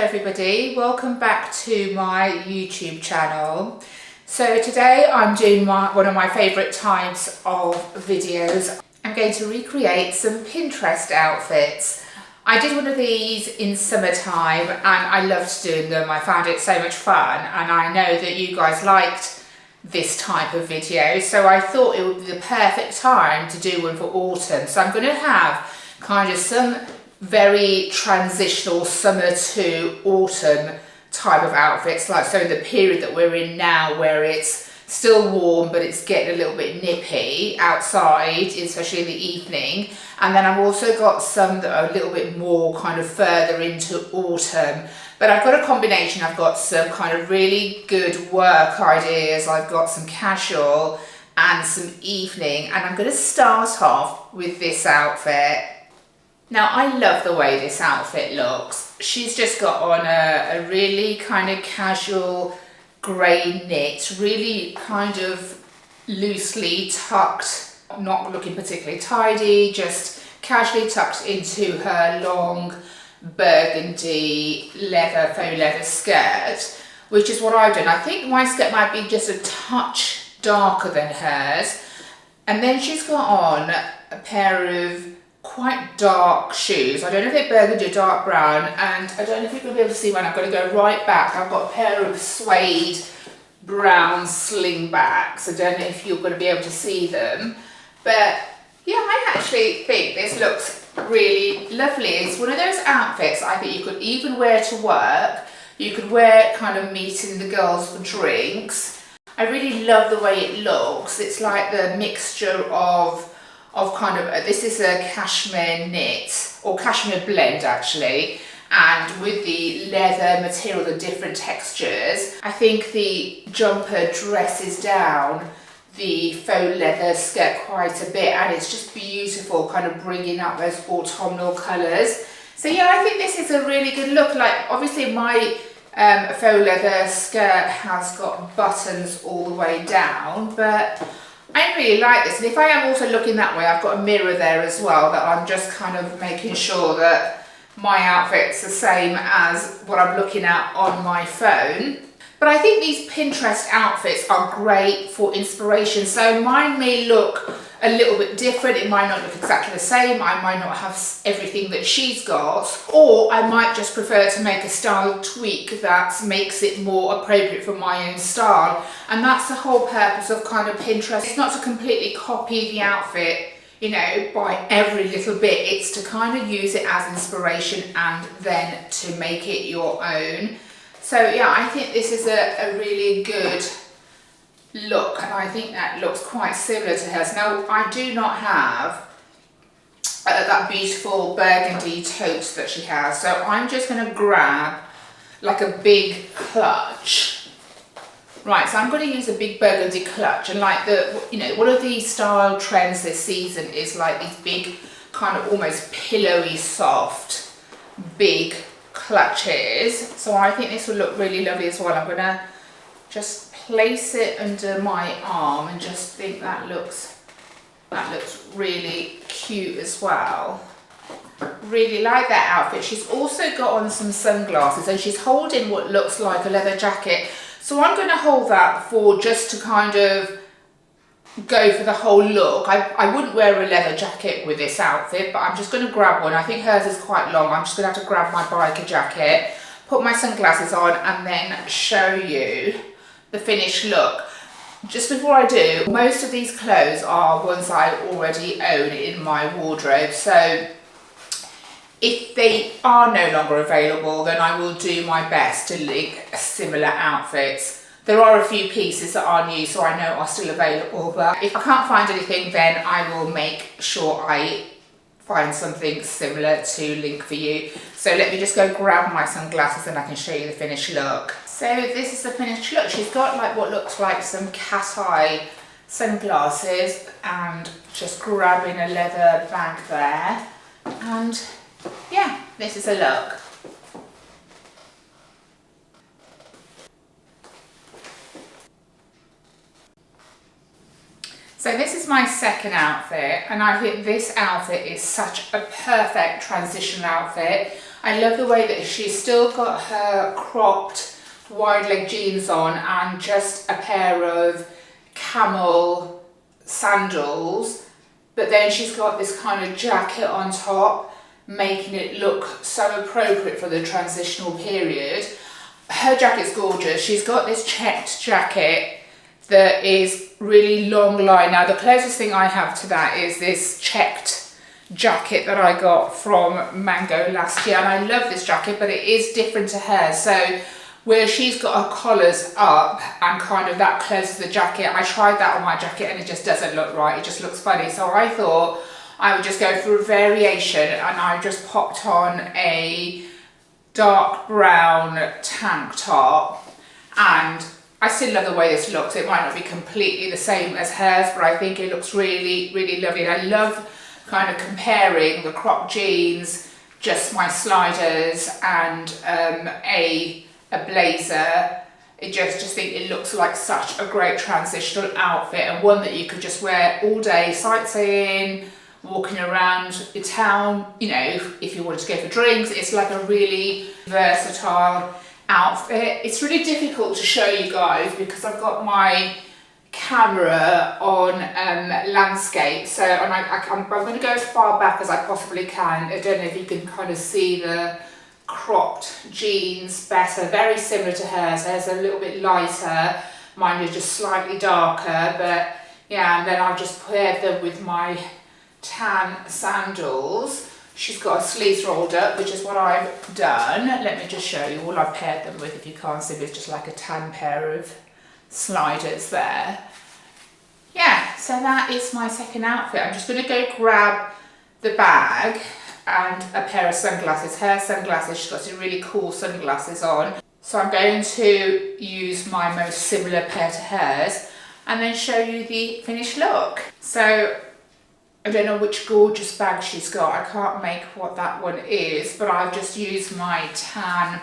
everybody, welcome back to my YouTube channel. So today I'm doing one of my favourite types of videos. I'm going to recreate some Pinterest outfits. I did one of these in summertime and I loved doing them. I found it so much fun and I know that you guys liked this type of video, so I thought it would be the perfect time to do one for autumn. So I'm going to have kind of some very transitional summer to autumn type of outfits, like so the period that we're in now where it's still warm but it's getting a little bit nippy outside, especially in the evening. And then I've also got some that are a little bit more kind of further into autumn, but I've got a combination. I've got some kind of really good work ideas, I've got some casual and some evening, and I'm going to start off with this outfit. Now I love the way this outfit looks. She's just got on a really kind of casual grey knit, really kind of loosely tucked, not looking particularly tidy, just casually tucked into her long burgundy leather, faux leather skirt, which is what I've done. I think my skirt might be just a touch darker than hers. And then she's got on a pair of quite dark shoes. I don't know if they're burgundy or dark brown, and I don't know if you're going to be able to see mine. I'm going to go right back. I've got a pair of suede brown slingbacks. I don't know if you're going to be able to see them, but yeah, I actually think this looks really lovely. It's one of those outfits I think you could even wear to work. You could wear it kind of meeting the girls for drinks. I really love the way it looks. It's like the mixture of kind of, this is a cashmere knit, or cashmere blend actually, and with the leather material, the different textures. I think the jumper dresses down the faux leather skirt quite a bit, and it's just beautiful, kind of bringing out those autumnal colours. So yeah, I think this is a really good look. Like obviously my faux leather skirt has got buttons all the way down, but I really like this. And if I am also looking that way, I've got a mirror there as well, that I'm just kind of making sure that my outfit's the same as what I'm looking at on my phone. But I think these Pinterest outfits are great for inspiration. So mine may look a little bit different. It might not look exactly the same. I might not have everything that she's got, or I might just prefer to make a style tweak that makes it more appropriate for my own style. And that's the whole purpose of kind of Pinterest. It's not to completely copy the outfit, you know, by every little bit. It's to kind of use it as inspiration and then to make it your own. So yeah, I think this is a really good look, and I think that looks quite similar to hers. Now I do not have that beautiful burgundy tote that she has, so I'm just going to grab like a big clutch. Right, so I'm going to use a big burgundy clutch, and like the, you know, one of the style trends this season is like these big kind of almost pillowy soft big clutches. So I think this will look really lovely as well. I'm going to just place it under my arm and just think that looks really cute as well. Really like that outfit. She's also got on some sunglasses and she's holding what looks like a leather jacket. So I'm going to hold that for just to kind of go for the whole look. I wouldn't wear a leather jacket with this outfit, but I'm just going to grab one. I think hers is quite long. I'm just going to have to grab my biker jacket, put my sunglasses on, and then show you the finished look. Just before I do, most of these clothes are ones I already own in my wardrobe, so if they are no longer available, then I will do my best to link similar outfits. There are a few pieces that are new, so I know are still available, but if I can't find anything, then I will make sure I find something similar to link for you. So let me just go grab my sunglasses and I can show you the finished look. So this is the finished look. She's got like what looks like some cat eye sunglasses and just grabbing a leather bag there. And yeah, this is a look. So this is my second outfit, and I think this outfit is such a perfect transition outfit. I love the way that she's still got her cropped wide leg jeans on and just a pair of camel sandals, but then she's got this kind of jacket on top, making it look so appropriate for the transitional period. Her jacket's gorgeous. She's got this checked jacket that is really long line. Now the closest thing I have to that is this checked jacket that I got from Mango last year, and I love this jacket, but it is different to hers. So where she's got her collars up and kind of that close to the jacket, I tried that on my jacket and it just doesn't look right. It just looks funny. So I thought I would just go for a variation, and I just popped on a dark brown tank top, and I still love the way this looks. It might not be completely the same as hers, but I think it looks really, really lovely. And I love kind of comparing the cropped jeans, just my sliders, and a blazer. I just think it looks like such a great transitional outfit, and one that you could just wear all day sightseeing, walking around the town, you know, if you wanted to go for drinks. It's like a really versatile outfit. It's really difficult to show you guys because I've got my camera on landscape, so and I'm going to go as far back as I possibly can. I don't know if you can kind of see the cropped jeans better. Very similar to hers. Hers a little bit lighter, mine is just slightly darker, but yeah. And then I've just paired them with my tan sandals. She's got her sleeves rolled up, which is what I've done. Let me just show you. All I've paired them with, if you can't see, is just like a tan pair of sliders there. Yeah, so that is my second outfit. I'm just going to go grab the bag and a pair of sunglasses. Her sunglasses, she's got some really cool sunglasses on. So I'm going to use my most similar pair to hers and then show you the finished look. So I don't know which gorgeous bag she's got. I can't make what that one is, but I've just used my tan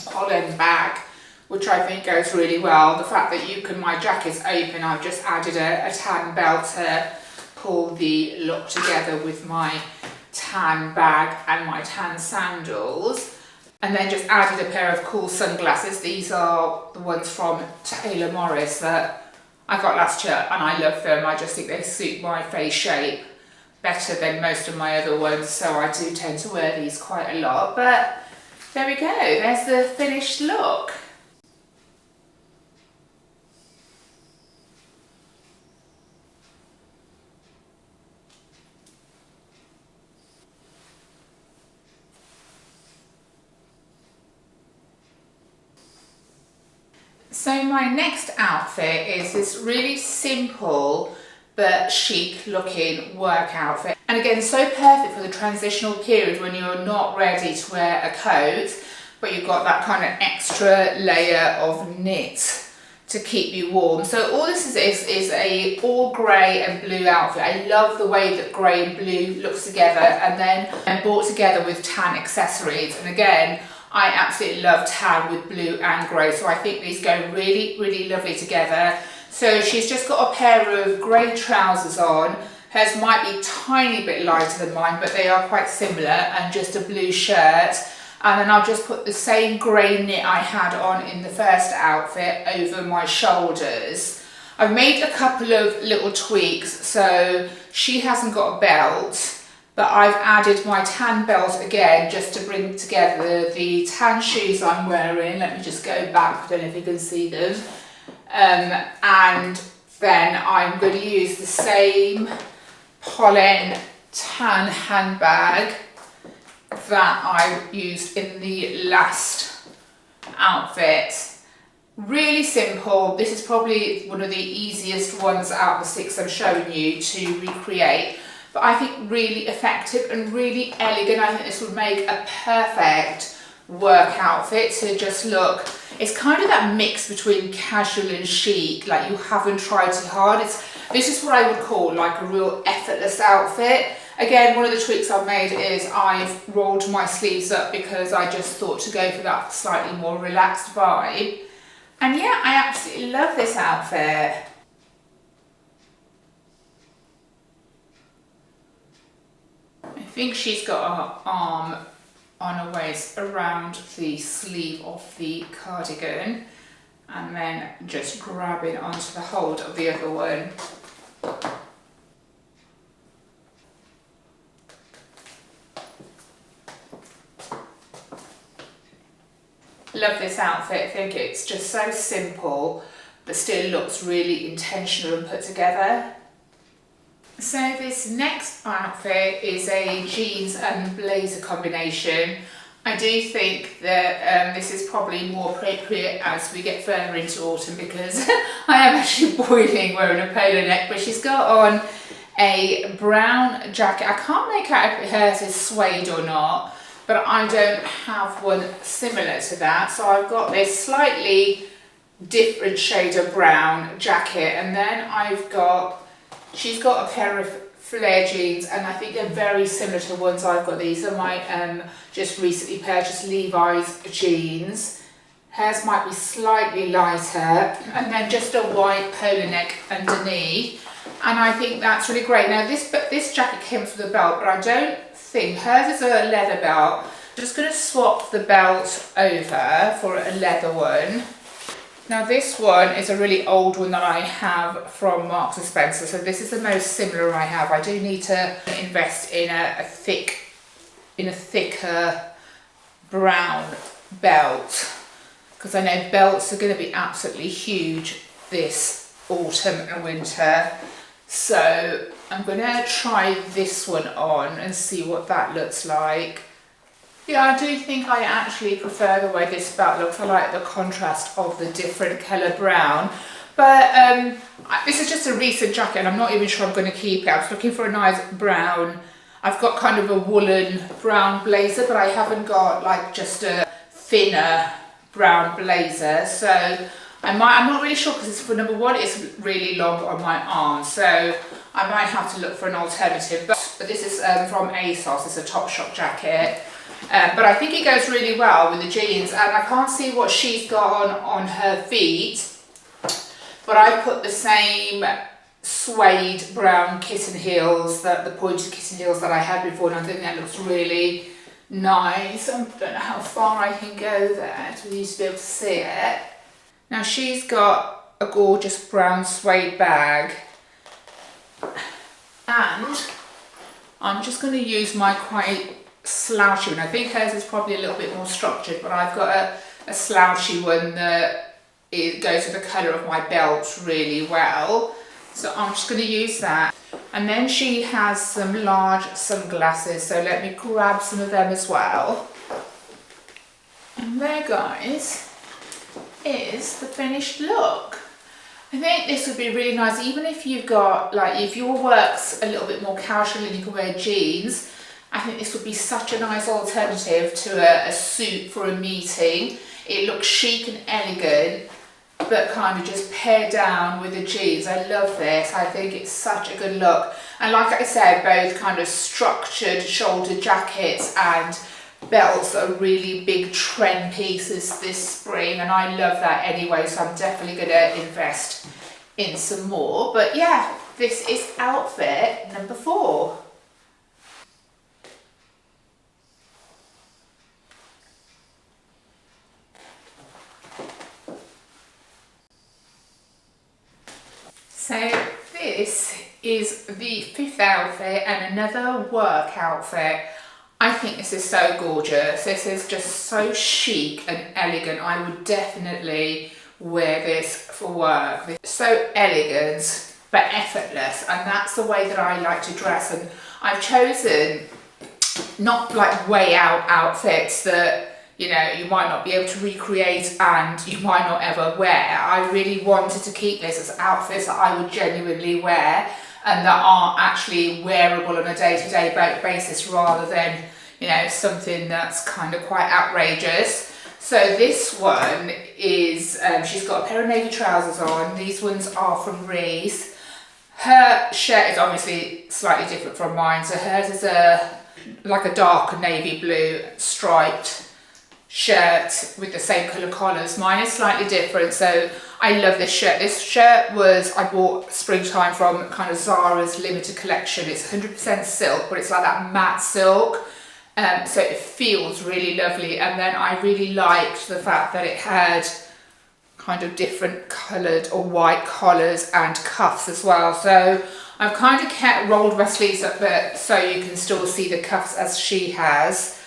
pollen bag, which I think goes really well. The fact that you can, my jacket's open, I've just added a tan belt to pull the look together with my tan bag and my tan sandals. And then just added a pair of cool sunglasses. These are the ones from Taylor Morris that I got last year, and I love them. I just think they suit my face shape better than most of my other ones, so I do tend to wear these quite a lot. But there we go, there's the finished look. So my next outfit is this really simple but chic looking work outfit. And again, so perfect for the transitional period when you're not ready to wear a coat, but you've got that kind of extra layer of knit to keep you warm. So all this is a all grey and blue outfit. I love the way that grey and blue looks together, and then brought together with tan accessories. And again, I absolutely love tan with blue and grey, so I think these go really, really lovely together. So she's just got a pair of grey trousers on. Hers might be a tiny bit lighter than mine, but they are quite similar, and just a blue shirt. And then I'll just put the same grey knit I had on in the first outfit over my shoulders. I've made a couple of little tweaks, so she hasn't got a belt, but I've added my tan belt again just to bring together the tan shoes I'm wearing. Let me just go back, I don't know if you can see them. And then I'm going to use the same pollen tan handbag that I used in the last outfit. Really simple. This is probably one of the easiest ones out of the 6 I'm showing you to recreate. But I think really effective and really elegant. I think this would make a perfect work outfit to just look. It's kind of that mix between casual and chic, like you haven't tried too hard. This is what I would call like a real effortless outfit. Again, one of the tweaks I've made is I've rolled my sleeves up because I just thought to go for that slightly more relaxed vibe. And yeah, I absolutely love this outfit. I think she's got her arm on a waist around the sleeve of the cardigan, and then just grabbing onto the hold of the other one. Love this outfit. I think it's just so simple but still looks really intentional and put together. So this next outfit is a jeans and blazer combination. I do think that this is probably more appropriate as we get further into autumn, because I am actually boiling wearing a polo neck, but she's got on a brown jacket. I can't make out if hers is suede or not, but I don't have one similar to that. So I've got this slightly different shade of brown jacket, and then she's got a pair of flare jeans, and I think they're very similar to the ones I've got. These are my just recently purchased Levi's jeans. Hers might be slightly lighter, and then just a white polo neck underneath, and I think that's really great. Now this jacket comes with a belt, but I don't think hers is a leather belt. I'm just going to swap the belt over for a leather one. Now this one is a really old one that I have from Marks & Spencer, so this is the most similar I have. I do need to invest in a thicker brown belt, because I know belts are going to be absolutely huge this autumn and winter. So I'm going to try this one on and see what that looks like. Yeah, I do think I actually prefer the way this belt looks. I like the contrast of the different colour brown. But this is just a recent jacket, and I'm not even sure I'm going to keep it. I was looking for a nice brown. I've got kind of a woolen brown blazer, but I haven't got like just a thinner brown blazer. So I'm not really sure, because for number one, it's really long on my arm. So I might have to look for an alternative. But this is from ASOS. It's a Topshop jacket. But I think it goes really well with the jeans, and I can't see what she's got on her feet, but I put the same suede brown kitten heels, the pointed kitten heels that I had before, and I think that looks really nice. I don't know how far I can go there for you to be able to see it. Now she's got a gorgeous brown suede bag, and I'm just going to use my quite slouchy one. I think hers is probably a little bit more structured, but I've got a slouchy one that it goes with the colour of my belt really well. So I'm just going to use that. And then she has some large sunglasses, so let me grab some of them as well. And there, guys, is the finished look. I think this would be really nice, even if you've got, like, if your work's a little bit more casual and you can wear jeans. I think this would be such a nice alternative to a suit for a meeting. It looks chic and elegant, but kind of just pared down with the jeans. I love this. I think it's such a good look. And like I said, both kind of structured shoulder jackets and belts are really big trend pieces this spring, and I love that anyway, so I'm definitely going to invest in some more. But yeah, this is outfit number 4. So this is the 5th outfit, and another work outfit. I think this is so gorgeous. This is just so chic and elegant. I would definitely wear this for work. It's so elegant but effortless, and that's the way that I like to dress. And I've chosen not like way out outfits that, you know, you might not be able to recreate and you might not ever wear. I really wanted to keep this as outfits that I would genuinely wear and that are actually wearable on a day-to-day basis, rather than, you know, something that's kind of quite outrageous. So this one is, she's got a pair of navy trousers on. These ones are from Reese. Her shirt is obviously slightly different from mine. So hers is like a dark navy blue striped shirt with the same colour collars. Mine is slightly different, so I love this shirt. This shirt I bought springtime from kind of Zara's limited collection. It's 100% silk, but it's like that matte silk. so it feels really lovely. And then I really liked the fact that it had kind of different coloured or white collars and cuffs as well. So I've kind of rolled my sleeves up there so you can still see the cuffs as she has.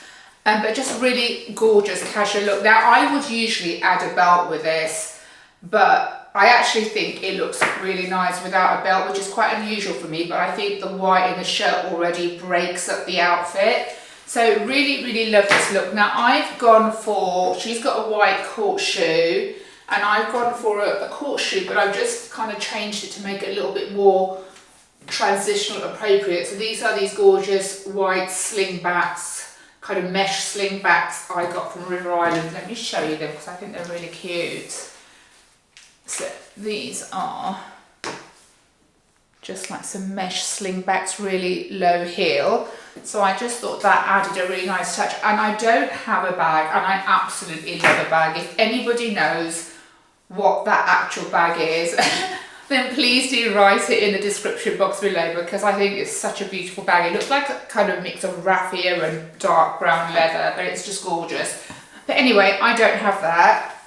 But just really gorgeous casual look. Now I would usually add a belt with this, but I actually think it looks really nice without a belt, which is quite unusual for me, but I think the white in the shirt already breaks up the outfit. So really, really love this look. Now I've gone for, she's got a white court shoe, and I've gone for a court shoe, but I've just kind of changed it to make it a little bit more transitional appropriate. So these are these gorgeous white slingbacks, kind of mesh slingbacks I got from River Island. Let me show you them because I think they're really cute. So these are just like some mesh slingbacks, really low heel. So I just thought that added a really nice touch. And I don't have a bag, and I absolutely love a bag. If anybody knows what that actual bag is, then please do write it in the description box below, because I think it's such a beautiful bag. It looks like a kind of mix of raffia and dark brown leather, but it's just gorgeous. But anyway, I don't have that.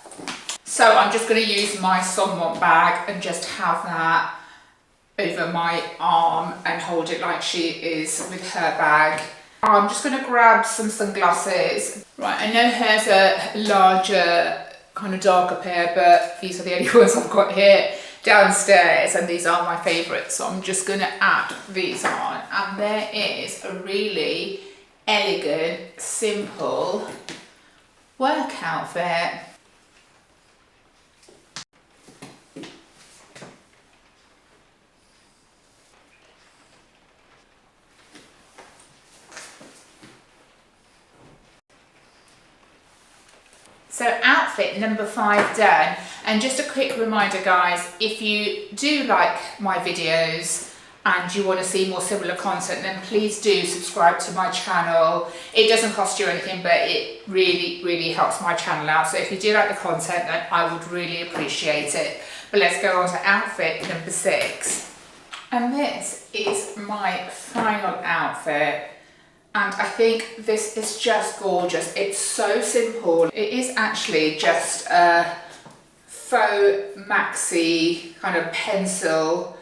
So I'm just going to use my Somewhat bag and just have that over my arm and hold it like she is with her bag. I'm just going to grab some sunglasses. Right, I know hers are larger, kind of darker pair, but these are the only ones I've got here downstairs, and these are my favourites. So I'm just going to add these on, and there is a really elegant, simple work outfit. So outfit number 5 done. And just a quick reminder guys, if you do like my videos and you want to see more similar content, then please do subscribe to my channel. It doesn't cost you anything, but it really, really helps my channel out. So if you do like the content, then I would really appreciate it. But let's go on to outfit number 6. And this is my final outfit. And I think this is just gorgeous. It's so simple. It is actually just a faux maxi kind of pencil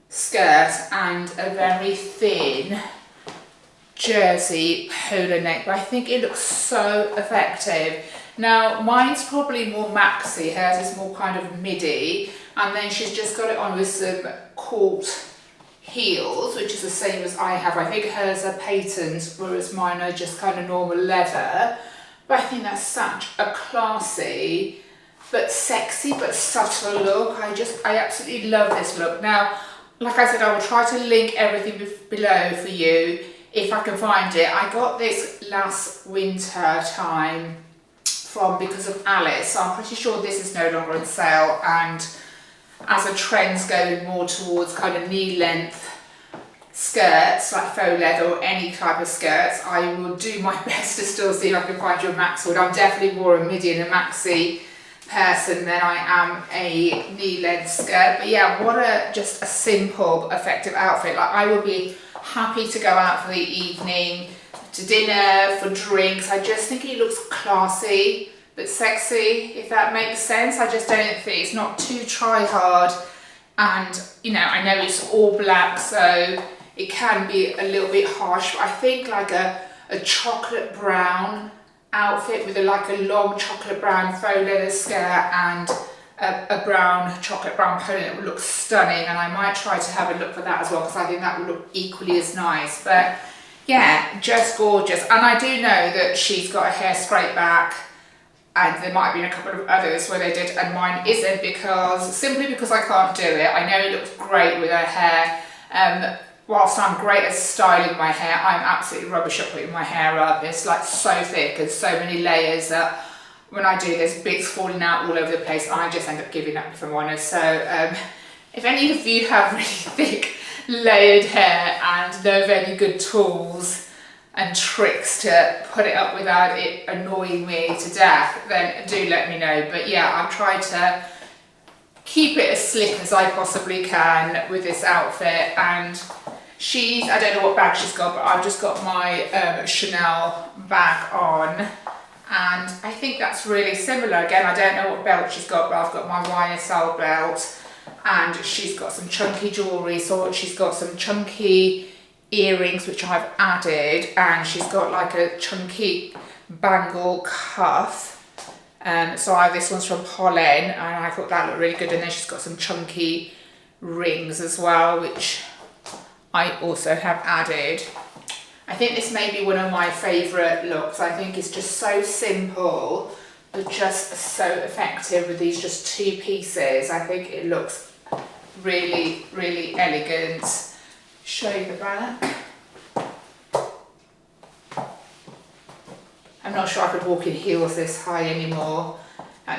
skirt and a very thin jersey polo neck, but I think it looks so effective. Now mine's probably more maxi, hers is more kind of midi, and then she's just got it on with some court heels, which is the same as I have. I think hers are patents, whereas mine are just kind of normal leather. But I think that's such a classy but sexy but subtle look. I absolutely love this look. Now, like I said, I will try to link everything below for you if I can find it. I got this last winter time from Because of Alice, so I'm pretty sure this is no longer on sale, and as a trend's going more towards kind of knee length skirts, like faux leather or any type of skirts, I will do my best to still see if I can find you a maxi. I'm definitely more a midi and a maxi person than I am a knee length skirt. But yeah, what just a simple, effective outfit. Like I would be happy to go out for the evening, to dinner, for drinks. I just think it looks classy but sexy, if that makes sense. I just don't think it's not too try hard, and you know, I know it's all black, so it can be a little bit harsh, but I think like a chocolate brown outfit with like a long chocolate brown faux leather skirt and a brown chocolate brown polo that would look stunning, and I might try to have a look for that as well, because I think that would look equally as nice. But yeah, just gorgeous. And I do know that she's got her hair straight back, and there might have been a couple of others where they did and mine isn't, simply because I can't do it. I know it looks great with her hair. Whilst I'm great at styling my hair, I'm absolutely rubbish at putting my hair up. It's like so thick and so many layers that when I do, there's bits falling out all over the place, and I just end up giving up, if I'm honest. So if any of you have really thick layered hair and know of any good tools and tricks to put it up without it annoying me to death, then do let me know. But yeah, I've tried to keep it as slick as I possibly can with this outfit, and I don't know what bag she's got, but I've just got my Chanel bag on, and I think that's really similar. Again, I don't know what belt she's got, but I've got my YSL belt, and she's got some chunky jewellery, so she's got some chunky earrings which I've added, and she's got like a chunky bangle cuff. So this one's from Pollen, and I thought that looked really good, and then she's got some chunky rings as well, which I also have added. I think this may be one of my favourite looks. I think it's just so simple, but just so effective with these just 2 pieces. I think it looks really, really elegant. Show you the back. I'm not sure I could walk in heels this high anymore.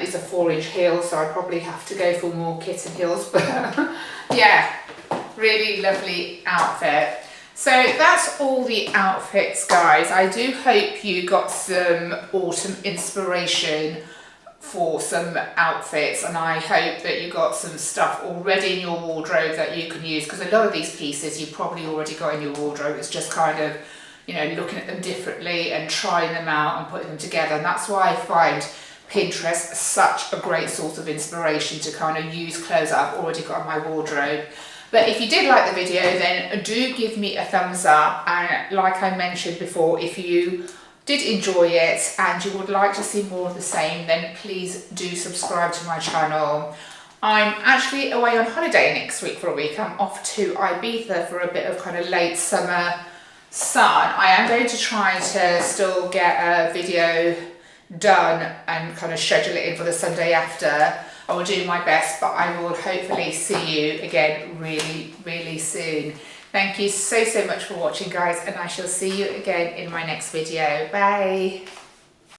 These are 4-inch heels, so I probably have to go for more kitten heels, but yeah, really lovely outfit. So that's all the outfits, guys. I do hope you got some autumn inspiration for some outfits, and I hope that you got some stuff already in your wardrobe that you can use, because a lot of these pieces you probably already got in your wardrobe. It's just kind of, you know, looking at them differently and trying them out and putting them together. And that's why I find Pinterest such a great source of inspiration to kind of use clothes that I've already got in my wardrobe. But if you did like the video, then do give me a thumbs up, and like I mentioned before, if you did enjoy it and you would like to see more of the same, then please do subscribe to my channel. I'm actually away on holiday next week for a week. I'm off to Ibiza for a bit of kind of late summer sun. I am going to try to still get a video done and kind of schedule it in for the Sunday after. I will do my best, but I will hopefully see you again really, really soon. Thank you so much for watching, guys, and I shall see you again in my next video. Bye.